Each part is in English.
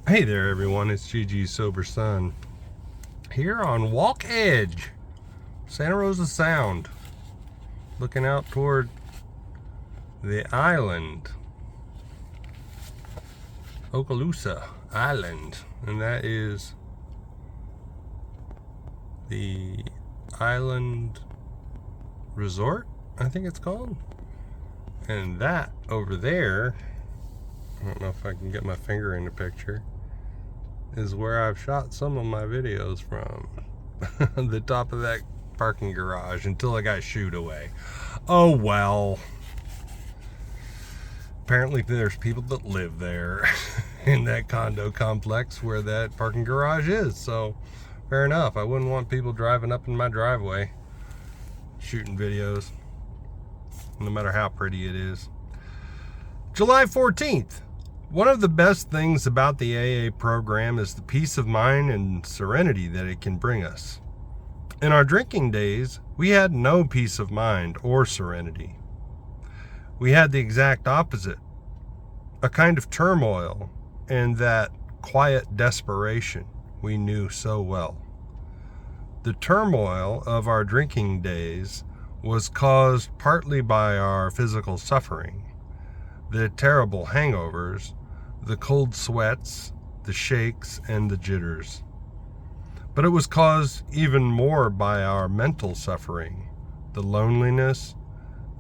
Hey there everyone, it's GG Sober Sun here on Walk Edge, Santa Rosa Sound, looking out toward the island, Okaloosa Island, and that is the Island Resort, I think it's called. And that over there, I don't know if I can get my finger in the picture, is where I've shot some of my videos from. The top of that parking garage until I got shooed away. Oh well. Apparently there's people that live there in that condo complex where that parking garage is. So fair enough. I wouldn't want people driving up in my driveway shooting videos, no matter how pretty it is. July 14th. One of the best things about the AA program is the peace of mind and serenity that it can bring us. In our drinking days, we had no peace of mind or serenity. We had the exact opposite, a kind of turmoil and that quiet desperation we knew so well. The turmoil of our drinking days was caused partly by our physical suffering, the terrible hangovers, the cold sweats, the shakes, and the jitters. But it was caused even more by our mental suffering, the loneliness,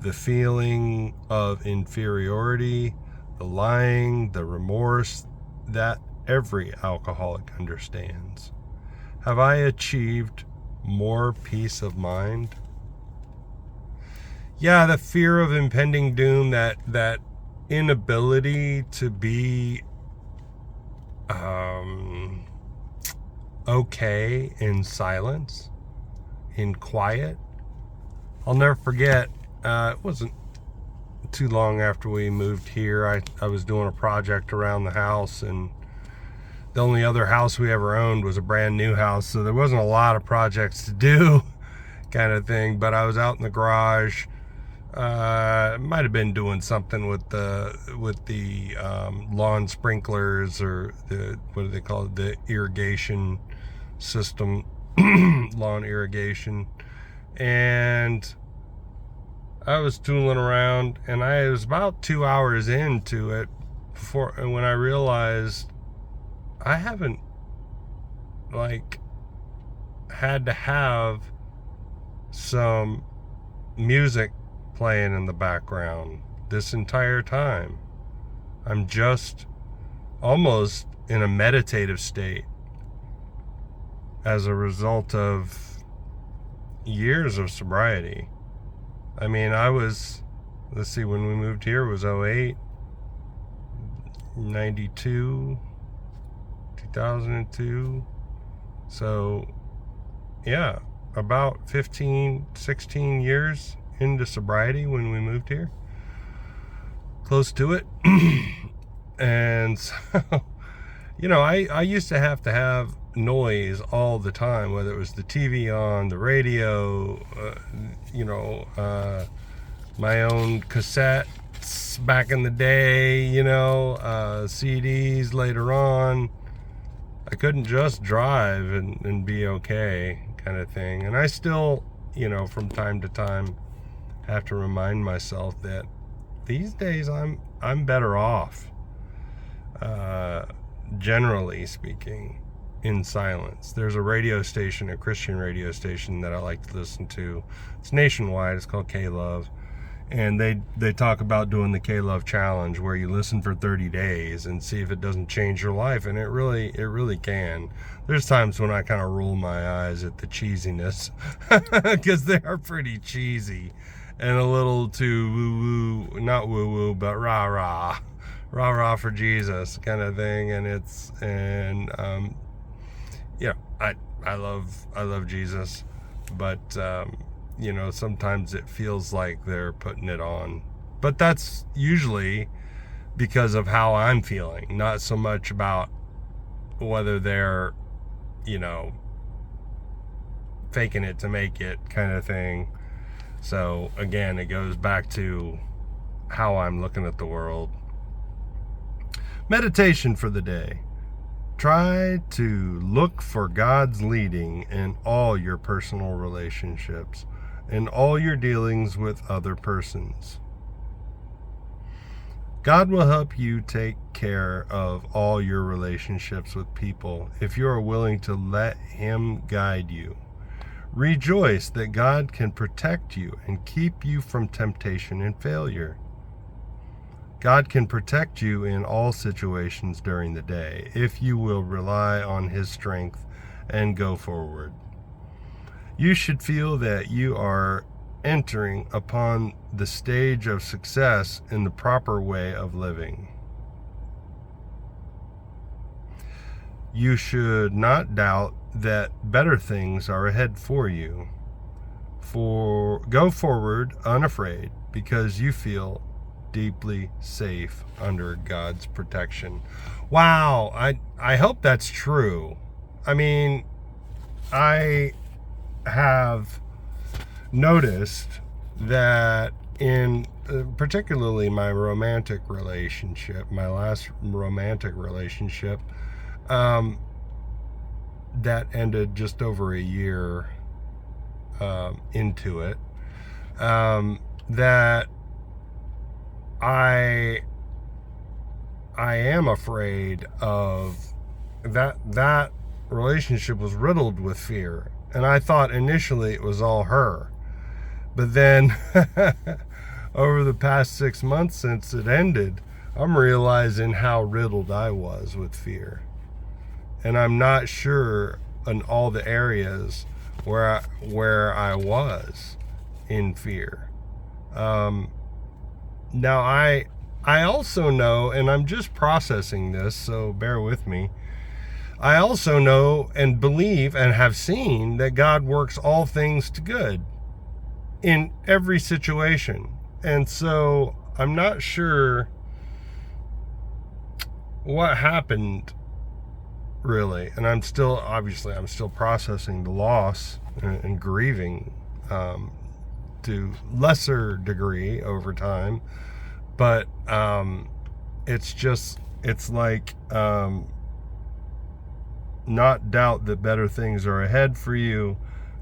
the feeling of inferiority, the lying, the remorse that every alcoholic understands. Have I achieved more peace of mind? Yeah, the fear of impending doom, that inability to be okay in silence, in quiet. I'll never forget, it wasn't too long after we moved here, I was doing a project around the house, and the only other house we ever owned was a brand new house, so there wasn't a lot of projects to do kind of thing. But I was out in the garage, might have been doing something with the lawn sprinklers, or the, what do they call it, the irrigation system, lawn irrigation. And I was tooling around, and I was about 2 hours into it when I realized I haven't had to have some music playing in the background this entire time. I'm just almost in a meditative state as a result of years of sobriety. I mean, I was, let's see, when we moved here, it was 08, 92, 2002. So yeah, about 15, 16 years into sobriety when we moved here, close to it. And so, I used to have noise all the time, whether it was the TV on, the radio, my own cassettes back in the day, CDs later on. I couldn't just drive and be okay, kind of thing. And I still, from time to time have to remind myself that these days I'm better off, generally speaking, in silence. There's a radio station, a Christian radio station, that I like to listen to. It's nationwide. It's called K-Love. And they talk about doing the K-Love challenge, where you listen for 30 days and see if it doesn't change your life. And it really can. There's times when I kind of roll my eyes at the cheesiness, because they are pretty cheesy and a little too woo-woo, not woo-woo, but rah-rah. Rah-rah for Jesus kind of thing. And I love Jesus, but sometimes it feels like they're putting it on. But that's usually because of how I'm feeling, not so much about whether they're, faking it to make it kind of thing. So again, it goes back to how I'm looking at the world. Meditation for the day. Try to look for God's leading in all your personal relationships and all your dealings with other persons. God will help you take care of all your relationships with people if you are willing to let Him guide you. Rejoice that God can protect you and keep you from temptation and failure. God can protect you in all situations during the day if you will rely on His strength and go forward. You should feel that you are entering upon the stage of success in the proper way of living. You should not doubt that better things are ahead for you. Go forward unafraid because you feel deeply safe under God's protection. Wow, I hope that's true. I mean, I have noticed that in particularly my romantic relationship, my last romantic relationship, that ended just over a year into it, that I am afraid of that relationship was riddled with fear. And I thought initially it was all her. But then over the past 6 months since it ended, I'm realizing how riddled I was with fear. And I'm not sure in all the areas where I was in fear. Now I also know, and I'm just processing this, so bear with me. I also know and believe and have seen that God works all things to good in every situation. And so I'm not sure what happened really. And I'm still processing the loss and grieving to lesser degree over time. But it's like not doubt that better things are ahead for you.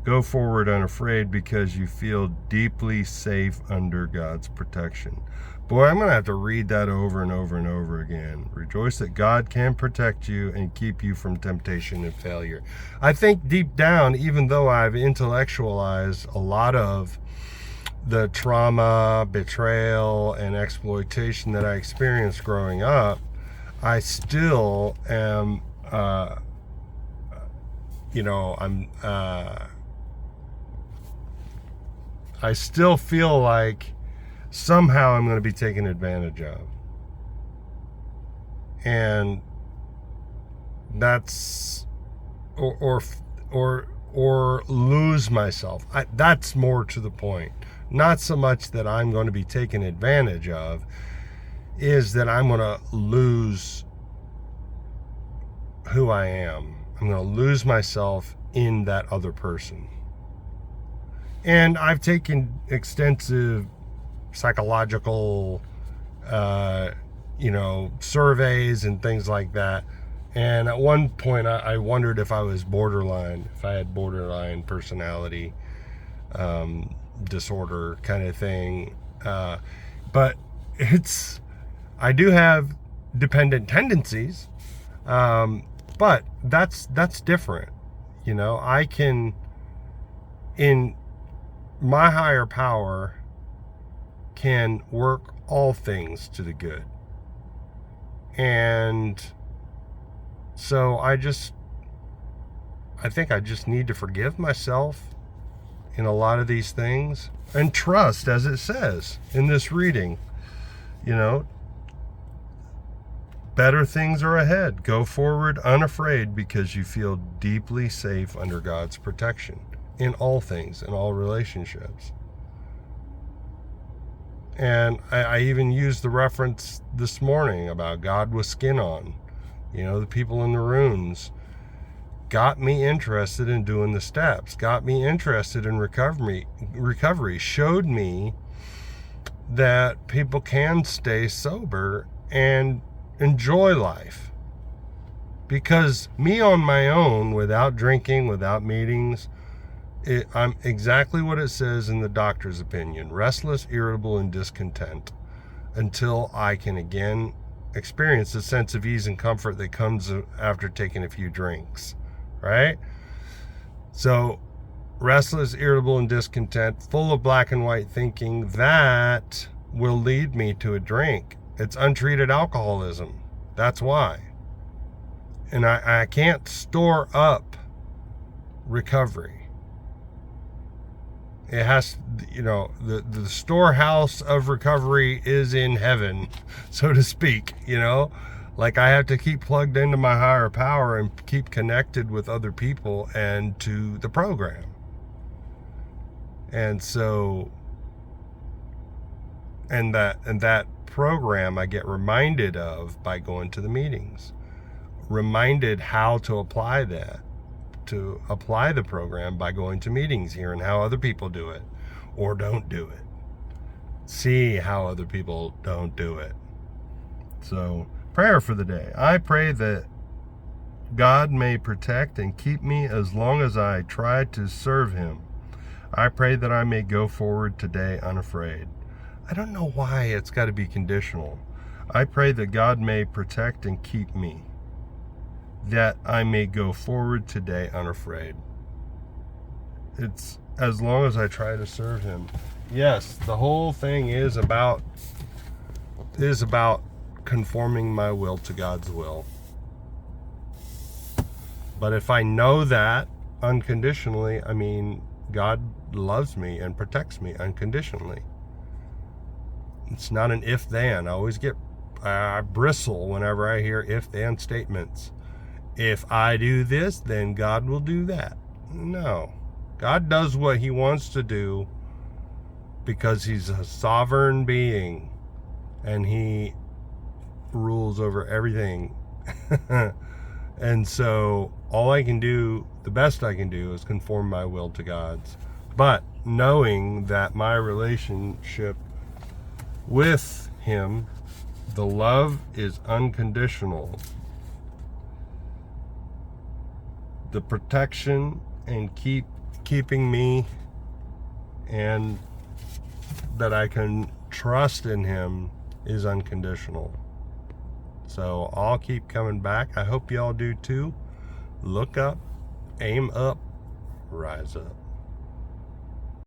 Go forward unafraid because you feel deeply safe under God's protection. Boy, I'm going to have to read that over and over and over again. Rejoice that God can protect you and keep you from temptation and failure. I think deep down, even though I've intellectualized a lot of the trauma, betrayal, and exploitation that I experienced growing up, I still am, I still feel like somehow I'm going to be taken advantage of. And that's, or lose myself. That's more to the point. Not so much that I'm going to be taken advantage of, is that I'm going to lose who I am. I'm going to lose myself in that other person. And I've taken extensive psychological, surveys and things like that. And at one point, I wondered if I was borderline, if I had borderline personality disorder kind of thing. But I do have dependent tendencies, but that's different. I can, in my higher power, can work all things to the good. And so I think I just need to forgive myself in a lot of these things and trust, as it says in this reading, better things are ahead. Go forward unafraid because you feel deeply safe under God's protection in all things, in all relationships. And I even used the reference this morning about God with skin on. The people in the runes got me interested in doing the steps, got me interested in recovery, showed me that people can stay sober and enjoy life. Because me on my own, without drinking, without meetings, I'm exactly what it says in the doctor's opinion: restless, irritable, and discontent, until I can again experience the sense of ease and comfort that comes after taking a few drinks, right? So, restless, irritable, and discontent, full of black and white thinking, that will lead me to a drink. It's untreated alcoholism. That's why. And I can't store up recovery. It has, the storehouse of recovery is in heaven, so to speak, Like, I have to keep plugged into my higher power and keep connected with other people and to the program. And so, and that program I get reminded of by going to the meetings. Reminded how to apply that, to apply the program by going to meetings, hearing how other people do it or don't do it. See how other people don't do it. So, prayer for the day. I pray that God may protect and keep me as long as I try to serve Him. I pray that I may go forward today unafraid. I don't know why it's got to be conditional. I pray that God may protect and keep me, that I may go forward today unafraid. It's as long as I try to serve Him. Yes, the whole thing is about conforming my will to God's will. But if I know that unconditionally, God loves me and protects me unconditionally. It's not an if-then. I bristle whenever I hear if-then statements. If I do this, then God will do that. No. God does what He wants to do because He's a sovereign being and He rules over everything. And so all I can do, the best I can do, is conform my will to God's. But knowing that my relationship with Him, the love is unconditional. The protection and keeping me, and that I can trust in Him, is unconditional. So I'll keep coming back. I hope y'all do too. Look up, aim up, rise up.